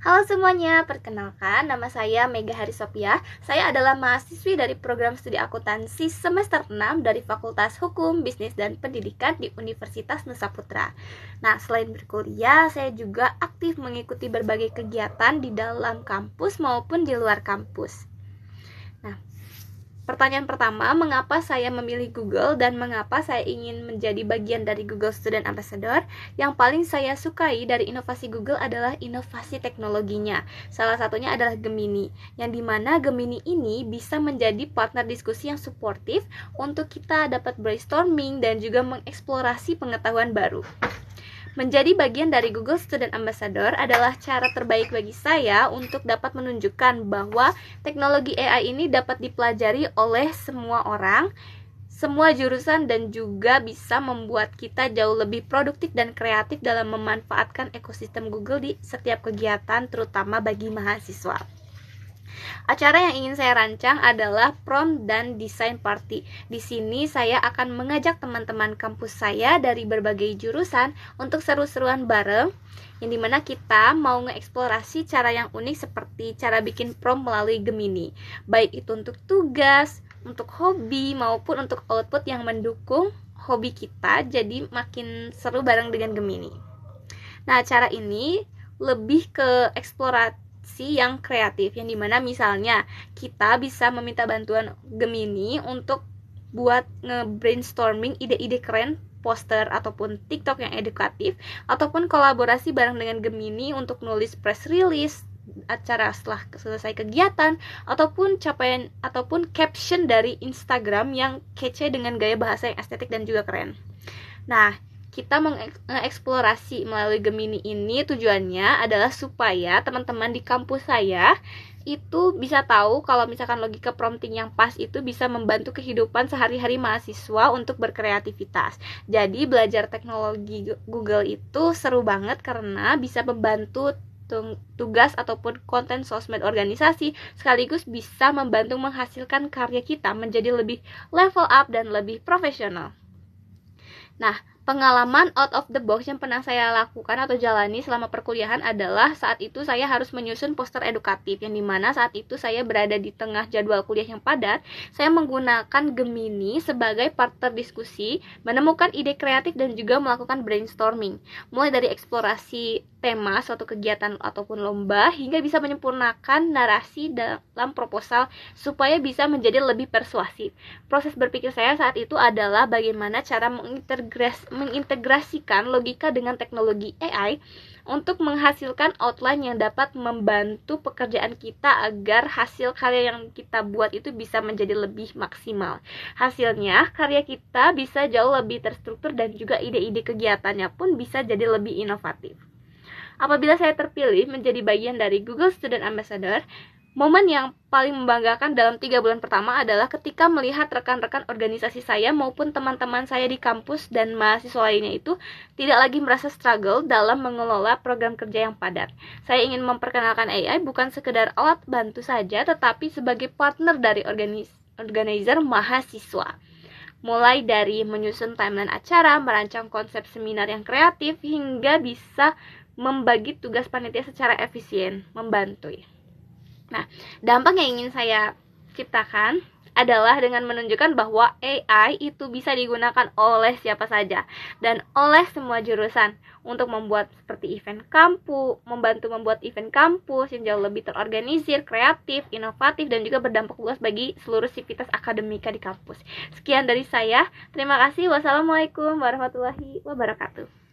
Halo semuanya, perkenalkan nama saya Mega Harisopia. Saya adalah mahasiswi dari program studi akuntansi semester 6 dari Fakultas Hukum, Bisnis, dan Pendidikan di Universitas Nusa Putra. Nah, selain berkuliah, saya juga aktif mengikuti berbagai kegiatan di dalam kampus maupun di luar kampus. Nah, pertanyaan pertama, mengapa saya memilih Google dan mengapa saya ingin menjadi bagian dari Google Student Ambassador? Yang paling saya sukai dari inovasi Google adalah inovasi teknologinya. Salah satunya adalah Gemini, yang dimana Gemini ini bisa menjadi partner diskusi yang suportif untuk kita dapat brainstorming dan juga mengeksplorasi pengetahuan baru. Menjadi bagian dari Google Student Ambassador adalah cara terbaik bagi saya untuk dapat menunjukkan bahwa teknologi AI ini dapat dipelajari oleh semua orang, semua jurusan, dan juga bisa membuat kita jauh lebih produktif dan kreatif dalam memanfaatkan ekosistem Google di setiap kegiatan, terutama bagi mahasiswa. Acara yang ingin saya rancang adalah prom dan desain party. Di sini saya akan mengajak teman-teman kampus saya dari berbagai jurusan untuk seru-seruan bareng, yang dimana kita mau ngeksplorasi cara yang unik seperti cara bikin prom melalui Gemini, baik itu untuk tugas, untuk hobi, maupun untuk output yang mendukung hobi kita, jadi makin seru bareng dengan Gemini. Nah, acara ini lebih ke eksplorasi yang kreatif, yang dimana misalnya kita bisa meminta bantuan Gemini untuk buat nge-brainstorming ide-ide keren, poster ataupun TikTok yang edukatif, ataupun kolaborasi bareng dengan Gemini untuk nulis press release acara setelah selesai kegiatan, ataupun capaian ataupun caption dari Instagram yang kece dengan gaya bahasa yang estetik dan juga keren. Nah, kita mengeksplorasi melalui Gemini ini tujuannya adalah supaya teman-teman di kampus saya itu bisa tahu kalau misalkan logika prompting yang pas itu bisa membantu kehidupan sehari-hari mahasiswa untuk berkreativitas. Jadi belajar teknologi Google itu seru banget karena bisa membantu tugas ataupun konten sosmed organisasi, sekaligus bisa membantu menghasilkan karya kita menjadi lebih level up dan lebih profesional. Nah, pengalaman out of the box yang pernah saya lakukan atau jalani selama perkuliahan adalah saat itu saya harus menyusun poster edukatif, yang dimana saat itu saya berada di tengah jadwal kuliah yang padat. Saya menggunakan Gemini sebagai partner diskusi, menemukan ide kreatif dan juga melakukan brainstorming, mulai dari eksplorasi tema suatu kegiatan ataupun lomba hingga bisa menyempurnakan narasi dalam proposal supaya bisa menjadi lebih persuasif. Proses berpikir saya saat itu adalah bagaimana cara mengintegrasikan logika dengan teknologi AI untuk menghasilkan outline yang dapat membantu pekerjaan kita agar hasil karya yang kita buat itu bisa menjadi lebih maksimal. Hasilnya, karya kita bisa jauh lebih terstruktur dan juga ide-ide kegiatannya pun bisa jadi lebih inovatif. Apabila saya terpilih menjadi bagian dari Google Student Ambassador, momen yang paling membanggakan dalam 3 bulan pertama adalah ketika melihat rekan-rekan organisasi saya maupun teman-teman saya di kampus dan mahasiswa lainnya itu tidak lagi merasa struggle dalam mengelola program kerja yang padat. Saya ingin memperkenalkan AI bukan sekedar alat bantu saja, tetapi sebagai partner dari organizer mahasiswa. Mulai dari menyusun timeline acara, merancang konsep seminar yang kreatif, hingga bisa membagi tugas panitia secara efisien, membantu. Nah, dampak yang ingin saya ciptakan adalah dengan menunjukkan bahwa AI itu bisa digunakan oleh siapa saja dan oleh semua jurusan untuk membuat seperti event kampus, membantu membuat event kampus yang jauh lebih terorganisir, kreatif, inovatif, dan juga berdampak luas bagi seluruh sivitas akademika di kampus. Sekian dari saya. Terima kasih. Wassalamualaikum warahmatullahi wabarakatuh.